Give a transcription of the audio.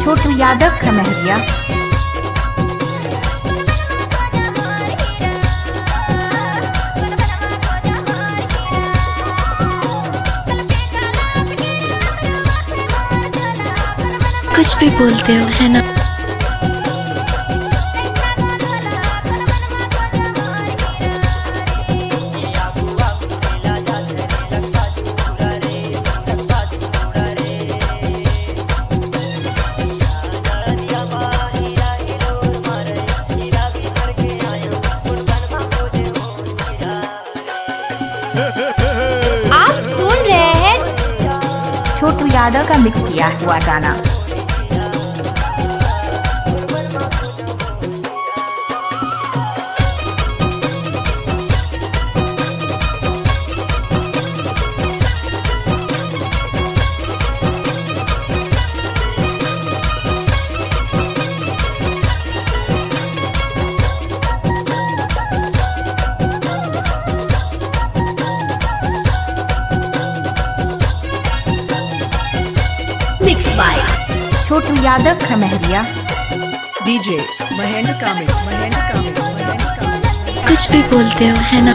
छोटू यादव खमहरिया। कुछ भी बोलते हो है ना। आप सुन रहे हैं छोटू यादव का मिक्स किया हुआ गाना। Mix by Chhotu Yadav Khamhariya. DJ Mahendra Kamil. कुछ भी बोलते हो है ना।